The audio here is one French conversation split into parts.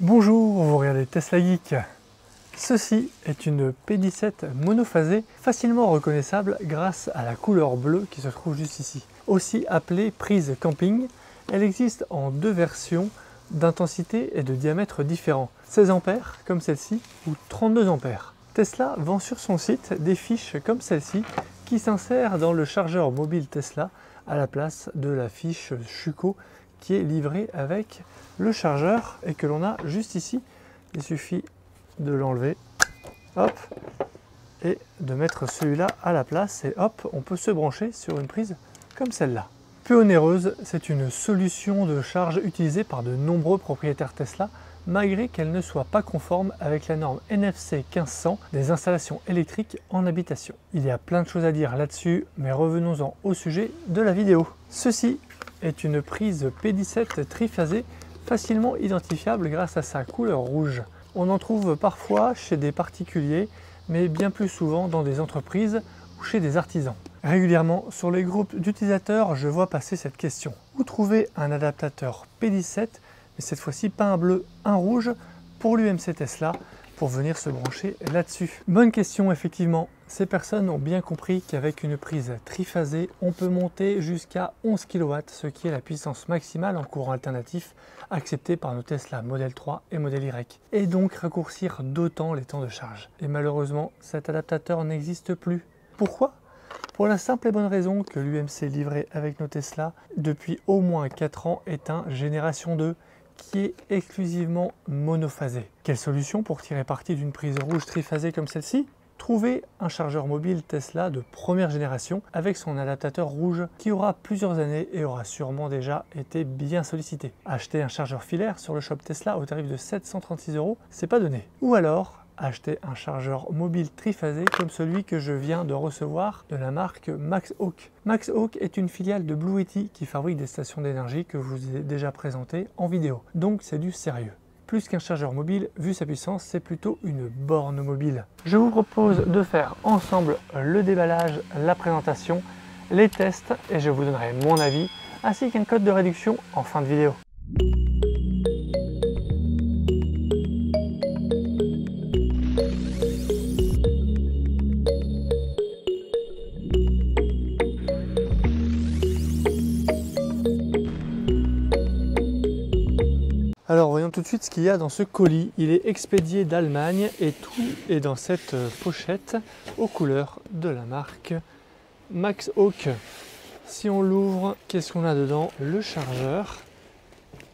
Bonjour, vous regardez Tesla Geek. Ceci est une P17 monophasée facilement reconnaissable grâce à la couleur bleue qui se trouve juste ici. Aussi appelée prise camping, elle existe en deux versions d'intensité et de diamètre différents, 16 A comme celle-ci ou 32 A. Tesla vend sur son site des fiches comme celle-ci qui s'insèrent dans le chargeur mobile Tesla à la place de la fiche Schuko qui est livrée avec le chargeur et que l'on a juste ici. Il suffit de l'enlever, hop, et de mettre celui-là à la place et hop, on peut se brancher sur une prise comme celle-là. Peu onéreuse, c'est une solution de charge utilisée par de nombreux propriétaires Tesla malgré qu'elle ne soit pas conforme avec la norme NFC 1500 des installations électriques en habitation. Il y a plein de choses à dire là-dessus, mais revenons-en au sujet de la vidéo. Ceci est une prise P17 triphasée facilement identifiable grâce à sa couleur rouge. On en trouve parfois chez des particuliers, mais bien plus souvent dans des entreprises ou chez des artisans. Régulièrement, sur les groupes d'utilisateurs, je vois passer cette question. Où trouver un adaptateur P17, mais cette fois-ci pas un bleu, un rouge, pour l'UMC Tesla, pour venir se brancher là-dessus? Bonne question, effectivement. Ces personnes ont bien compris qu'avec une prise triphasée, on peut monter jusqu'à 11 kW, ce qui est la puissance maximale en courant alternatif acceptée par nos Tesla Model 3 et Model Y, et donc raccourcir d'autant les temps de charge. Et malheureusement, cet adaptateur n'existe plus. Pourquoi? Pour la simple et bonne raison que l'UMC livré avec nos Tesla depuis au moins 4 ans est un génération 2 qui est exclusivement monophasé. Quelle solution pour tirer parti d'une prise rouge triphasée comme celle-ci? Trouver un chargeur mobile Tesla de première génération avec son adaptateur rouge qui aura plusieurs années et aura sûrement déjà été bien sollicité. Acheter un chargeur filaire sur le shop Tesla au tarif de 736 €, c'est pas donné. Ou alors acheter un chargeur mobile triphasé comme celui que je viens de recevoir de la marque Maxhawk. Maxhawk est une filiale de Blue Yeti qui fabrique des stations d'énergie que je vous ai déjà présentées en vidéo. Donc c'est du sérieux. Plus qu'un chargeur mobile, vu sa puissance, c'est plutôt une borne mobile. Je vous propose de faire ensemble le déballage, la présentation, les tests et je vous donnerai mon avis ainsi qu'un code de réduction en fin de vidéo. Alors voyons tout de suite ce qu'il y a dans ce colis. Il est expédié d'Allemagne et tout est dans cette pochette aux couleurs de la marque Maxhawk. Si on l'ouvre, qu'est-ce qu'on a dedans? Le chargeur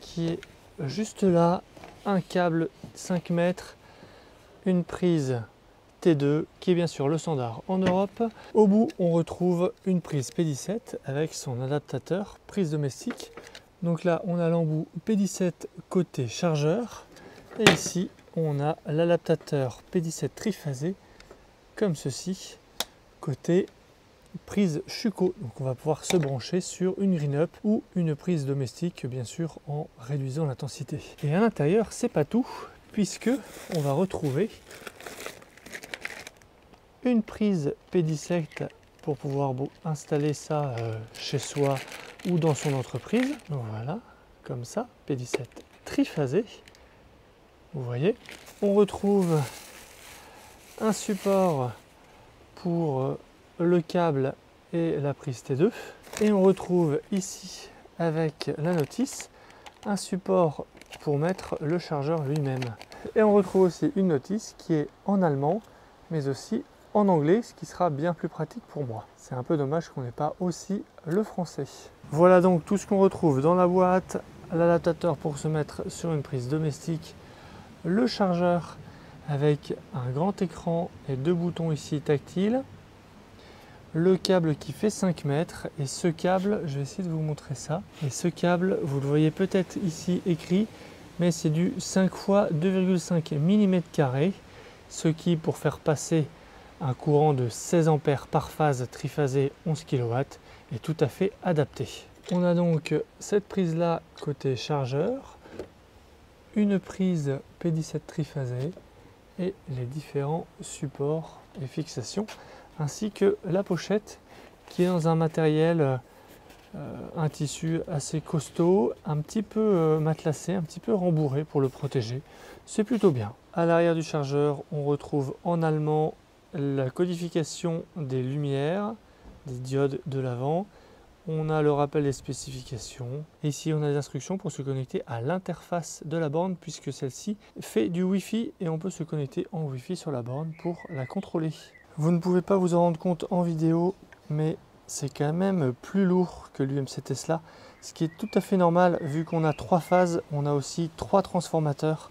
qui est juste là, un câble 5 mètres, une prise T2 qui est bien sûr le standard en Europe. Au bout, on retrouve une prise P17 avec son adaptateur prise domestique. Donc là, on a l'embout P17 côté chargeur et ici, on a l'adaptateur P17 triphasé comme ceci côté prise Schuko. Donc on va pouvoir se brancher sur une green-up ou une prise domestique, bien sûr, en réduisant l'intensité. Et à l'intérieur, c'est pas tout, puisque on va retrouver une prise P17 pour pouvoir installer ça chez soi ou dans son entreprise. Donc voilà, comme ça, P17 triphasé. Vous voyez, on retrouve un support pour le câble et la prise T2. Et on retrouve ici, avec la notice, un support pour mettre le chargeur lui-même. Et on retrouve aussi une notice qui est en allemand, mais aussi en anglais, ce qui sera bien plus pratique pour moi. C'est un peu dommage qu'on n'ait pas aussi le français. Voilà donc tout ce qu'on retrouve dans la boîte, l'adaptateur pour se mettre sur une prise domestique, le chargeur avec un grand écran et deux boutons ici tactiles, le câble qui fait 5 mètres et ce câble, je vais essayer de vous montrer ça, et ce câble, vous le voyez peut-être ici écrit, mais c'est du 5 x 2,5 mm², ce qui, pour faire passer un courant de 16 A par phase triphasée 11 kW est tout à fait adapté. On a donc cette prise là côté chargeur, une prise P17 triphasée et les différents supports et fixations, ainsi que la pochette qui est dans un matériel Un tissu assez costaud, un petit peu matelassé, un petit peu rembourré pour le protéger. C'est plutôt bien. À l'arrière du chargeur, on retrouve en allemand la codification des lumières, des diodes de l'avant. On a le rappel des spécifications. Ici, on a des instructions pour se connecter à l'interface de la borne puisque celle-ci fait du Wi-Fi et on peut se connecter en Wi-Fi sur la borne pour la contrôler. Vous ne pouvez pas vous en rendre compte en vidéo, mais c'est quand même plus lourd que l'UMC Tesla, ce qui est tout à fait normal vu qu'on a 3 phases, on a aussi 3 transformateurs.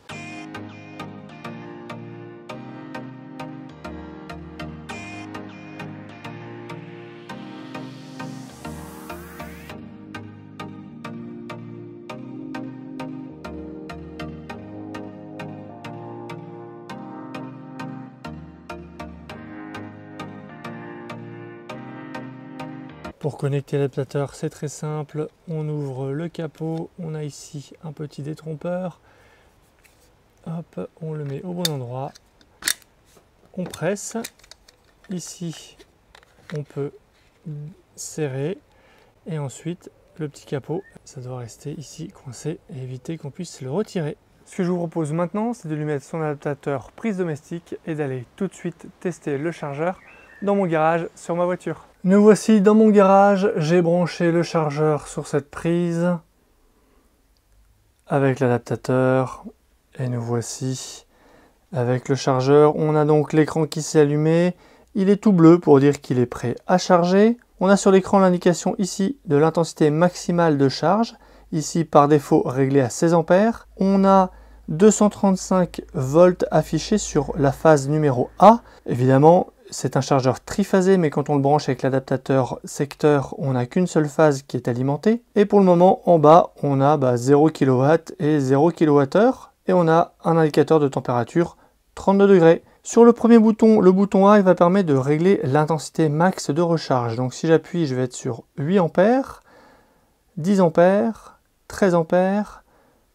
Pour connecter l'adaptateur, c'est très simple. On ouvre le capot, on a ici un petit détrompeur. Hop, on le met au bon endroit. On presse. Ici, on peut serrer. Et ensuite, le petit capot, ça doit rester ici coincé et éviter qu'on puisse le retirer. Ce que je vous propose maintenant, c'est de lui mettre son adaptateur prise domestique et d'aller tout de suite tester le chargeur dans mon garage sur ma voiture. Nous voici dans mon garage, j'ai branché le chargeur sur cette prise avec l'adaptateur et nous voici avec le chargeur. On a donc l'écran qui s'est allumé, il est tout bleu pour dire qu'il est prêt à charger. On a sur l'écran l'indication ici de l'intensité maximale de charge, ici par défaut réglée à 16 ampères. On a 235 volts affichés sur la phase numéro A. Évidemment, c'est un chargeur triphasé, mais quand on le branche avec l'adaptateur secteur, on n'a qu'une seule phase qui est alimentée. Et pour le moment, en bas, on a 0 kW et 0 kWh. Et on a un indicateur de température 32 degrés. Sur le premier bouton, le bouton A, il va permettre de régler l'intensité max de recharge. Donc si j'appuie, je vais être sur 8 ampères, 10 ampères, 13 ampères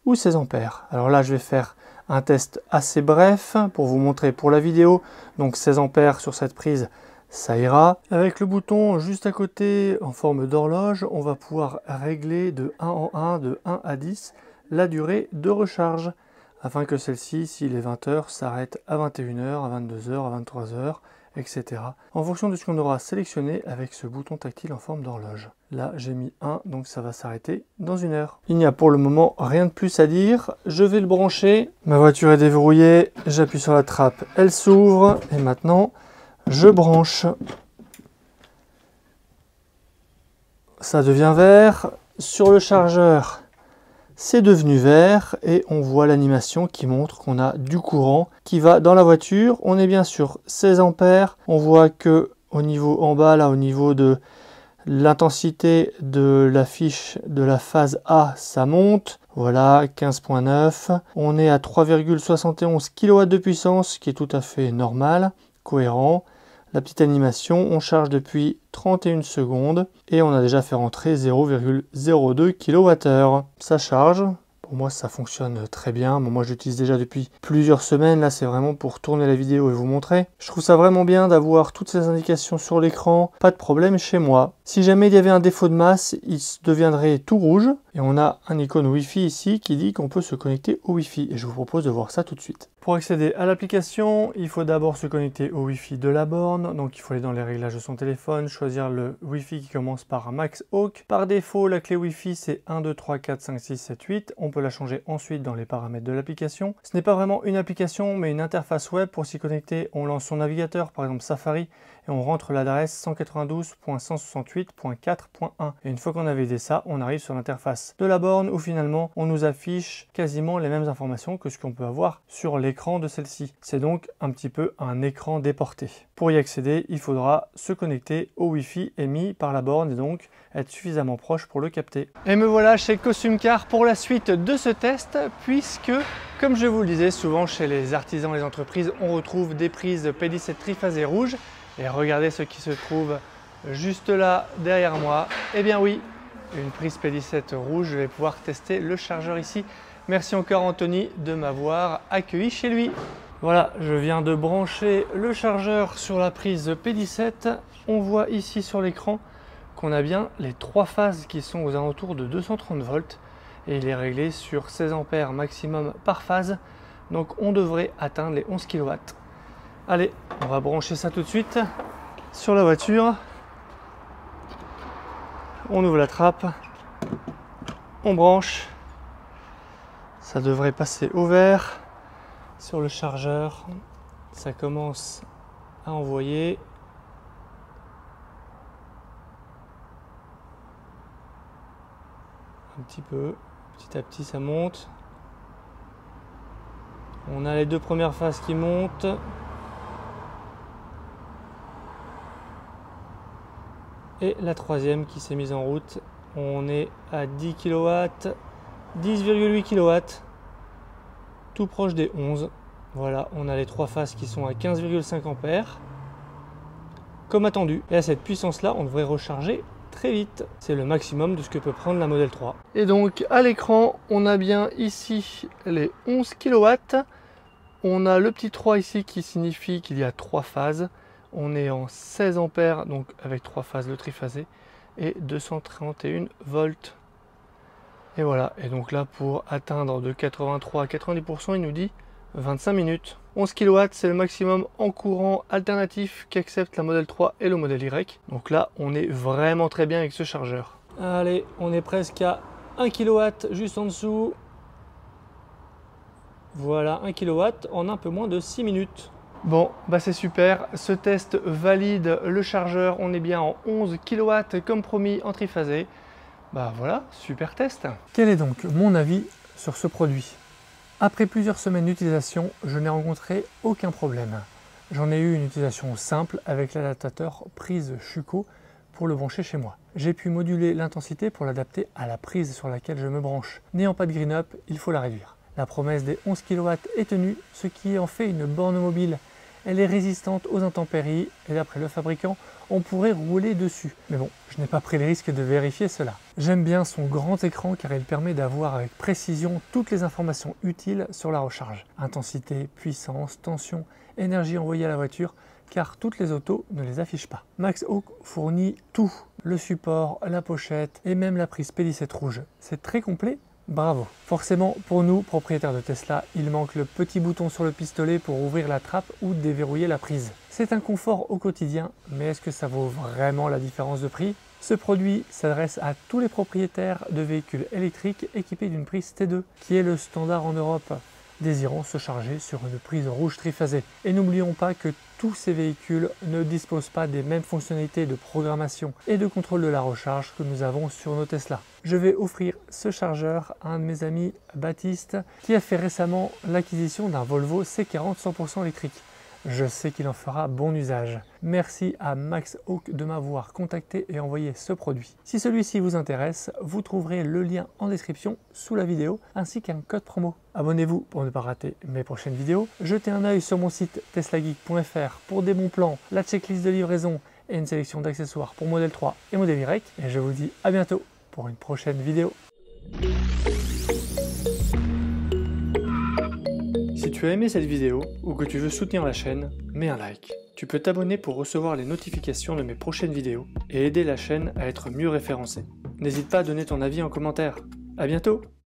ou 16 ampères. Alors là, je vais faire un test assez bref pour vous montrer pour la vidéo. Donc 16 ampères sur cette prise, ça ira. Avec le bouton juste à côté en forme d'horloge, on va pouvoir régler de 1 en 1, de 1 à 10, la durée de recharge, afin que celle-ci, s'il est 20h, s'arrête à 21h, à 22h, à 23h, etc. En fonction de ce qu'on aura sélectionné avec ce bouton tactile en forme d'horloge. Là, j'ai mis 1, donc ça va s'arrêter dans 1 heure. Il n'y a pour le moment rien de plus à dire. Je vais le brancher. Ma voiture est déverrouillée. J'appuie sur la trappe, elle s'ouvre. Et maintenant, je branche. Ça devient vert. Sur le chargeur, c'est devenu vert et on voit l'animation qui montre qu'on a du courant qui va dans la voiture. On est bien sur 16 ampères. On voit que au niveau en bas, là, au niveau de l'intensité de la fiche de la phase A, ça monte. Voilà, 15.9. On est à 3,71 kW de puissance, ce qui est tout à fait normal, cohérent. La petite animation, on charge depuis 31 secondes et on a déjà fait rentrer 0,02 kWh. Ça charge. Pour moi, ça fonctionne très bien. Bon, moi, j'utilise déjà depuis plusieurs semaines. Là, c'est vraiment pour tourner la vidéo et vous montrer. Je trouve ça vraiment bien d'avoir toutes ces indications sur l'écran. Pas de problème chez moi. Si jamais il y avait un défaut de masse, il deviendrait tout rouge. Et on a un icône Wi-Fi ici qui dit qu'on peut se connecter au Wi-Fi. Et je vous propose de voir ça tout de suite. Pour accéder à l'application, il faut d'abord se connecter au Wi-Fi de la borne. Donc il faut aller dans les réglages de son téléphone, choisir le Wi-Fi qui commence par Max Hawk. Par défaut, la clé Wi-Fi c'est 1, 2, 3, 4, 5, 6, 7, 8. On peut la changer ensuite dans les paramètres de l'application. Ce n'est pas vraiment une application, mais une interface web. Pour s'y connecter, on lance son navigateur, par exemple Safari, et on rentre l'adresse 192.168.4.1. Et une fois qu'on a validé ça, on arrive sur l'interface de la borne où finalement on nous affiche quasiment les mêmes informations que ce qu'on peut avoir sur l'écran de celle-ci. C'est donc un petit peu un écran déporté. Pour y accéder, il faudra se connecter au Wi-Fi émis par la borne et donc être suffisamment proche pour le capter. Et me voilà chez Costume Car pour la suite de ce test, puisque, comme je vous le disais, souvent chez les artisans et les entreprises, on retrouve des prises P17 triphasées rouges. Et regardez ce qui se trouve juste là derrière moi. Eh bien oui, une prise P17 rouge. Je vais pouvoir tester le chargeur ici. Merci encore Anthony de m'avoir accueilli chez lui. Voilà, je viens de brancher le chargeur sur la prise P17. On voit ici sur l'écran Donc on a bien les 3 phases qui sont aux alentours de 230 volts et il est réglé sur 16 ampères maximum par phase. Donc on devrait atteindre les 11 kW. Allez, on va brancher ça tout de suite sur la voiture. On ouvre la trappe, on branche. Ça devrait passer au vert. Sur le chargeur, ça commence à envoyer. Un petit peu, petit à petit ça monte. On a les 2 premières phases qui montent. Et la 3e qui s'est mise en route. On est à 10 kW, 10,8 kW, tout proche des 11. Voilà, on a les 3 phases qui sont à 15,5 ampères. Comme attendu. Et à cette puissance-là, on devrait recharger très vite. C'est le maximum de ce que peut prendre la Model 3. Et donc à l'écran, on a bien ici les 11 kW. On a le petit 3 ici qui signifie qu'il y a 3 phases. On est en 16 ampères, donc avec 3 phases de triphasé et 231 volts. Et voilà, et donc là pour atteindre de 83 à 90%, il nous dit 25 minutes. 11 kW, c'est le maximum en courant alternatif qu'accepte la Model 3 et le Model Y. Donc là, on est vraiment très bien avec ce chargeur. Allez, on est presque à 1 kW juste en dessous. Voilà, 1 kW en un peu moins de 6 minutes. Bon, bah c'est super, ce test valide le chargeur, on est bien en 11 kW comme promis en triphasé. Bah voilà, super test. Quel est donc mon avis sur ce produit? Après plusieurs semaines d'utilisation, je n'ai rencontré aucun problème. J'en ai eu une utilisation simple avec l'adaptateur prise Schuko pour le brancher chez moi. J'ai pu moduler l'intensité pour l'adapter à la prise sur laquelle je me branche. N'ayant pas de green up, il faut la réduire. La promesse des 11 kW est tenue, ce qui en fait une borne mobile. Elle est résistante aux intempéries et d'après le fabricant, on pourrait rouler dessus. Mais bon, je n'ai pas pris le risque de vérifier cela. J'aime bien son grand écran car il permet d'avoir avec précision toutes les informations utiles sur la recharge. Intensité, puissance, tension, énergie envoyée à la voiture, car toutes les autos ne les affichent pas. Max Hawk fournit tout, le support, la pochette et même la prise P17 rouge. C'est très complet. Bravo! Forcément, pour nous, propriétaires de Tesla, il manque le petit bouton sur le pistolet pour ouvrir la trappe ou déverrouiller la prise. C'est un confort au quotidien, mais est-ce que ça vaut vraiment la différence de prix? Ce produit s'adresse à tous les propriétaires de véhicules électriques équipés d'une prise T2, qui est le standard en Europe, désirant se charger sur une prise rouge triphasée. Et n'oublions pas que tous ces véhicules ne disposent pas des mêmes fonctionnalités de programmation et de contrôle de la recharge que nous avons sur nos Tesla. Je vais offrir ce chargeur à un de mes amis, Baptiste, qui a fait récemment l'acquisition d'un Volvo C40 100% électrique. Je sais qu'il en fera bon usage. Merci à Max Hawk de m'avoir contacté et envoyé ce produit. Si celui-ci vous intéresse, vous trouverez le lien en description sous la vidéo ainsi qu'un code promo. Abonnez-vous pour ne pas rater mes prochaines vidéos. Jetez un œil sur mon site teslageek.fr pour des bons plans, la checklist de livraison et une sélection d'accessoires pour Model 3 et Model Y. Et je vous dis à bientôt pour une prochaine vidéo. Si tu as aimé cette vidéo ou que tu veux soutenir la chaîne, mets un like. Tu peux t'abonner pour recevoir les notifications de mes prochaines vidéos et aider la chaîne à être mieux référencée. N'hésite pas à donner ton avis en commentaire. À bientôt!